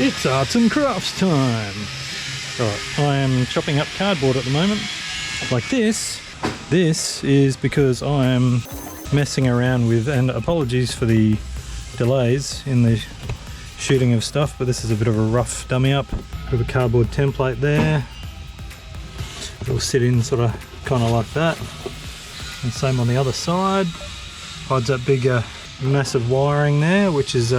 It's arts and crafts time. Right, I am chopping up cardboard at the moment, like this. This is because I am messing around with, and apologies for the delays in the shooting of stuff, but this is a bit of a rough dummy up. With a cardboard template there. It'll sit in sort of kind of like that. And same on the other side. Hides that big massive wiring there, which is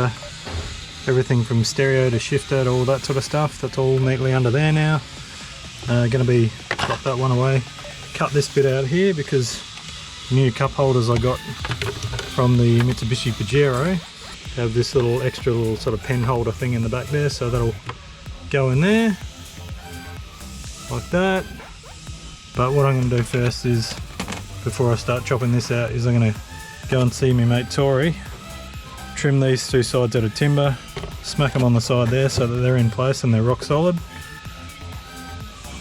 everything from stereo to shifter to all that sort of stuff. That's all neatly under there now. Gonna be drop that one away. Cut this bit out here because new cup holders I got from the Mitsubishi Pajero have this little extra little sort of pen holder thing in the back there, so that'll go in there like that. But what I'm going to do first is, before I start chopping this out, is I'm going to go and see my mate Tori, trim these two sides out of timber, smack them on the side there so that they're in place and they're rock solid,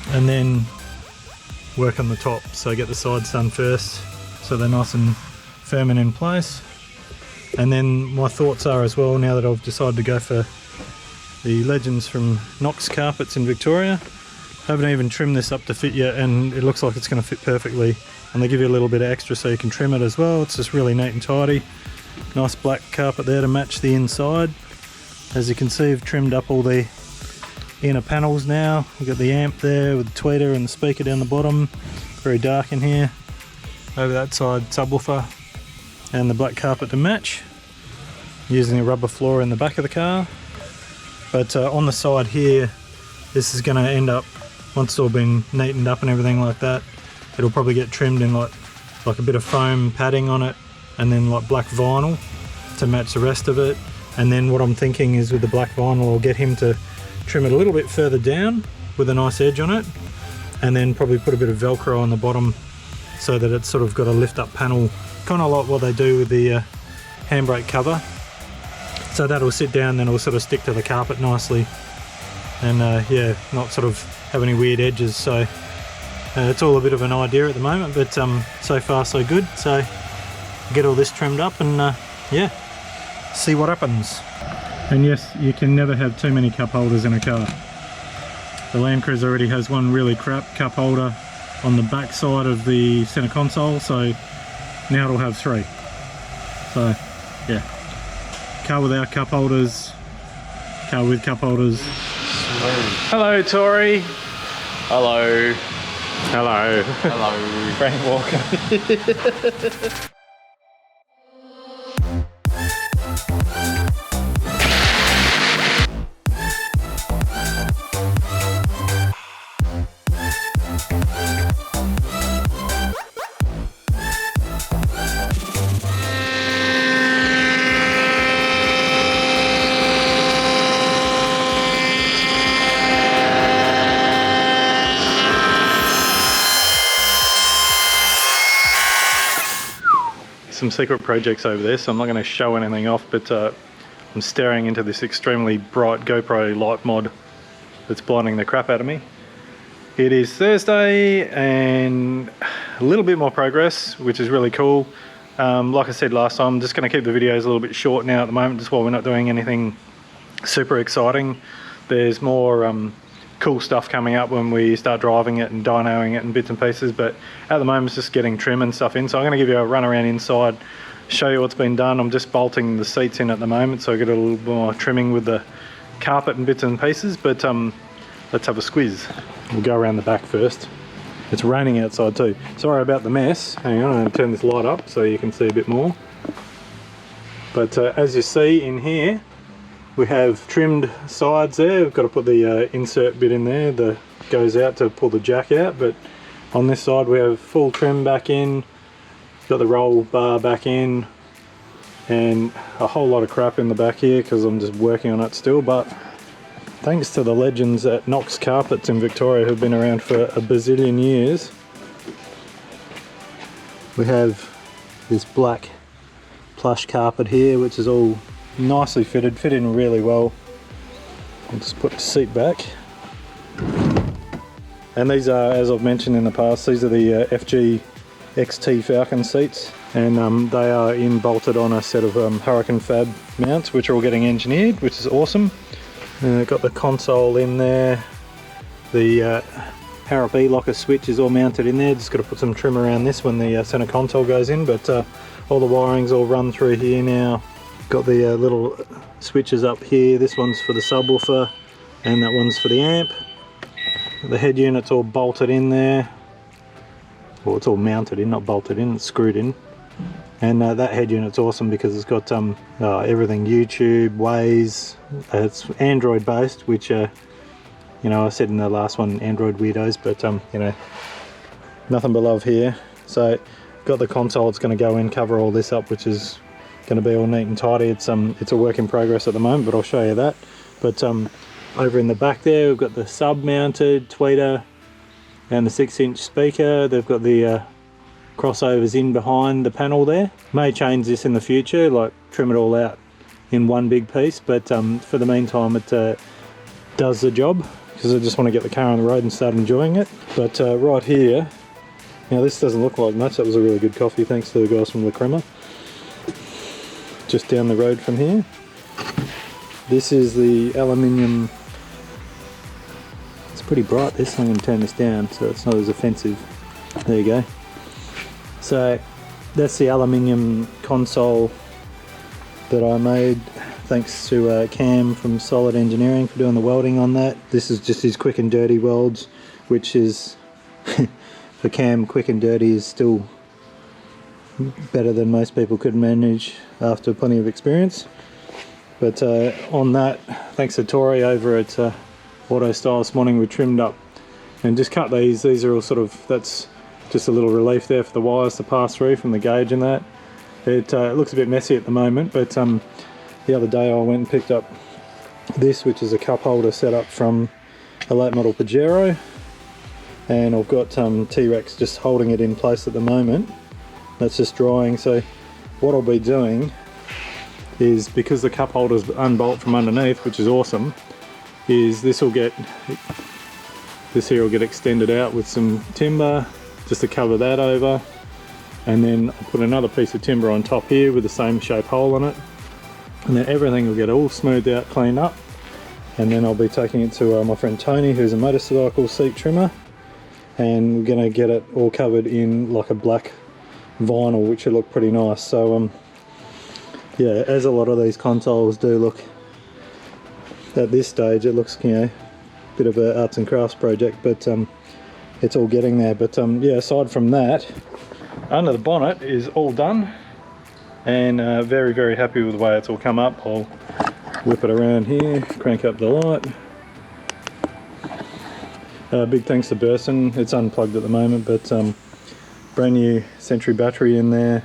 and then work on the top. So get the sides done first so they're nice and firm and in place. And then my thoughts are as well, now that I've decided to go for the Legends from Knox Carpets in Victoria, I haven't even trimmed this up to fit yet, and it looks like it's going to fit perfectly. And they give you a little bit of extra so you can trim it as well. It's just really neat and tidy. Nice black carpet there to match the inside. As you can see, I've trimmed up all the inner panels now. We've got the amp there with the tweeter and the speaker down the bottom. Very dark in here. Over that side, subwoofer and the black carpet to match. Using a rubber floor in the back of the car. But on the side here, this is going to end up, once it's all been neatened up and everything like that, it'll probably get trimmed in like a bit of foam padding on it, and then like black vinyl to match the rest of it. And then what I'm thinking is with the black vinyl, I'll get him to trim it a little bit further down with a nice edge on it, and then probably put a bit of Velcro on the bottom so that it's sort of got a lift up panel, kind of like what they do with the handbrake cover. So that'll sit down, then it'll sort of stick to the carpet nicely, and yeah, not sort of have any weird edges. So it's all a bit of an idea at the moment, but so far so good. So get all this trimmed up and yeah, see what happens. And yes, you can never have too many cup holders in a car. The Landcruiser already has one really crap cup holder on the back side of the center console, so now it'll have three. So yeah, car without cup holders, car with cup holders. Hello Tori. Hello. Hello. Hello. Frank Walker. Some secret projects over there, so I'm not going to show anything off, but I'm staring into this extremely bright GoPro light mod that's blinding the crap out of me. It is Thursday and a little bit more progress, which is really cool. Like I said last time, I'm just going to keep the videos a little bit short now at the moment, just while we're not doing anything super exciting. There's more cool stuff coming up when we start driving it and dynoing it and bits and pieces, but at the moment it's just getting trim and stuff in. So I'm going to give you a run around inside, show you what's been done. I'm just bolting the seats in at the moment, so I get a little more trimming with the carpet and bits and pieces, but let's have a squiz. We'll go around the back first. It's raining outside too. Sorry about the mess. Hang on, I'm going to turn this light up so you can see a bit more. But as you see in here, we have trimmed sides there. We've got to put the insert bit in there that goes out to pull the jack out, but on this side we have full trim back in, got the roll bar back in, and a whole lot of crap in the back here because I'm just working on it still. But thanks to the legends at Knox Carpets in Victoria, who've been around for a bazillion years, we have this black plush carpet here, which is all nicely fit in really well. I'll just put the seat back. And these are, as I've mentioned in the past, these are the FG XT Falcon seats, and they are bolted on a set of Hurricane Fab mounts, which are all getting engineered, which is awesome. Got the console in there. The Harrop E-locker switch is all mounted in there. Just got to put some trim around this when the center console goes in, but all the wiring's all run through here now. Got the little switches up here. This one's for the subwoofer and that one's for the amp. The head unit's all bolted in there. Well, it's all mounted in, not bolted in, it's screwed in. And that head unit's awesome because it's got everything, YouTube, Waze. It's Android based, which you know, I said in the last one, Android weirdos, but you know, nothing but love here. So got the console, it's going to go in, cover all this up, which is going to be all neat and tidy. It's a work in progress at the moment, but I'll show you that. But over in the back there, we've got the sub mounted tweeter and the 6-inch speaker. They've got the crossovers in behind the panel there. May change this in the future, like trim it all out in one big piece, but for the meantime it does the job, because I just want to get the car on the road and start enjoying it. But right here, now this doesn't look like much. That was a really good coffee, thanks to the guys from La Crema. Just down the road from here. This is the aluminium. It's pretty bright this, I'm going to turn this down so it's not as offensive. There you go. So that's the aluminium console that I made, thanks to Cam from Solid Engineering for doing the welding on that. This is just his quick and dirty welds, which is for Cam, quick and dirty is still better than most people could manage after plenty of experience. But on that, thanks to Tori over at Autostyle this morning, we trimmed up and just cut these. These are all sort of, that's just a little relief there for the wires to pass through from the gauge and that. It looks a bit messy at the moment, but the other day I went and picked up this, which is a cup holder set up from a late model Pajero, and I've got T-Rex just holding it in place at the moment. That's just drying. So what I'll be doing is, because the cup holders unbolt from underneath, which is awesome, is this here will get extended out with some timber just to cover that over, and then I'll put another piece of timber on top here with the same shape hole in it, and then everything will get all smoothed out, cleaned up, and then I'll be taking it to my friend Tony, who's a motorcycle seat trimmer, and we're going to get it all covered in like a black vinyl, which will look pretty nice. So yeah, as a lot of these consoles do look at this stage, it looks, you know, a bit of an arts and crafts project, but it's all getting there. But yeah, aside from that, under the bonnet is all done, and very, very happy with the way it's all come up. I'll whip it around here, crank up the light. Big thanks to Burson. It's unplugged at the moment, but brand new Century battery in there.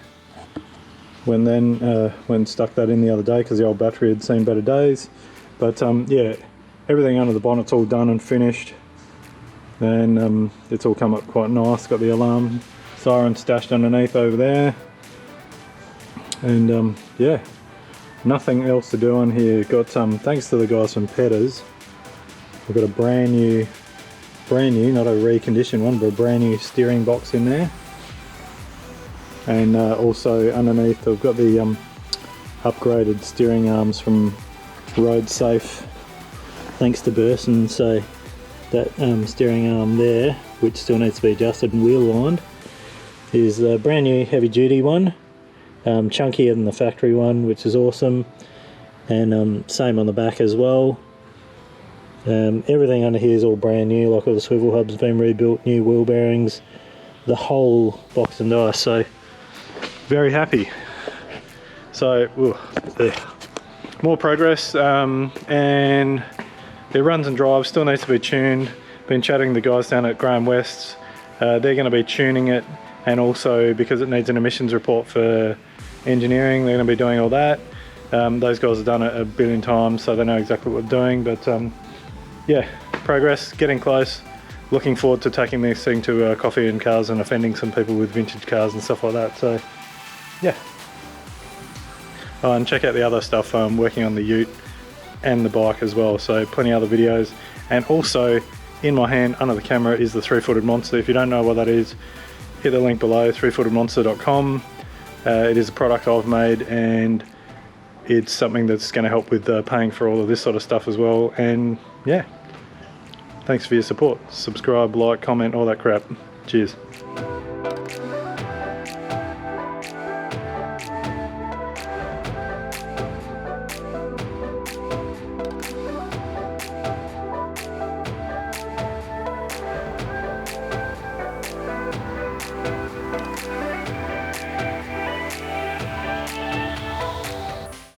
When stuck that in the other day because the old battery had seen better days. But yeah, everything under the bonnet's all done and finished, and it's all come up quite nice. Got the alarm siren stashed underneath over there, and yeah, nothing else to do on here. Got thanks to the guys from Petters, we've got a brand new, not a reconditioned one, but a brand new steering box in there. And also underneath I've got the upgraded steering arms from Road Safe, thanks to Burson. So that steering arm there, which still needs to be adjusted and wheel lined, is a brand new heavy duty one, chunkier than the factory one, which is awesome. And same on the back as well. Everything under here is all brand new, like all the swivel hubs have been rebuilt, new wheel bearings, the whole box and dice. So very happy. So more progress, and it runs and drives, still needs to be tuned. Been chatting to the guys down at Graham West's, they're going to be tuning it, and also because it needs an emissions report for engineering, they're going to be doing all that. Those guys have done it a billion times, so they know exactly what they're doing. But yeah, progress, getting close. Looking forward to taking this thing to Coffee and Cars and offending some people with vintage cars and stuff like that. So yeah. Oh, and check out the other stuff. I'm working on the ute and the bike as well, so plenty of other videos. And also in my hand under the camera is the 3-footed monster. If you don't know what that is, hit the link below, 3footedmonster.com. It is a product I've made, and it's something that's going to help with paying for all of this sort of stuff as well. And yeah, thanks for your support. Subscribe, like, comment, all that crap. Cheers.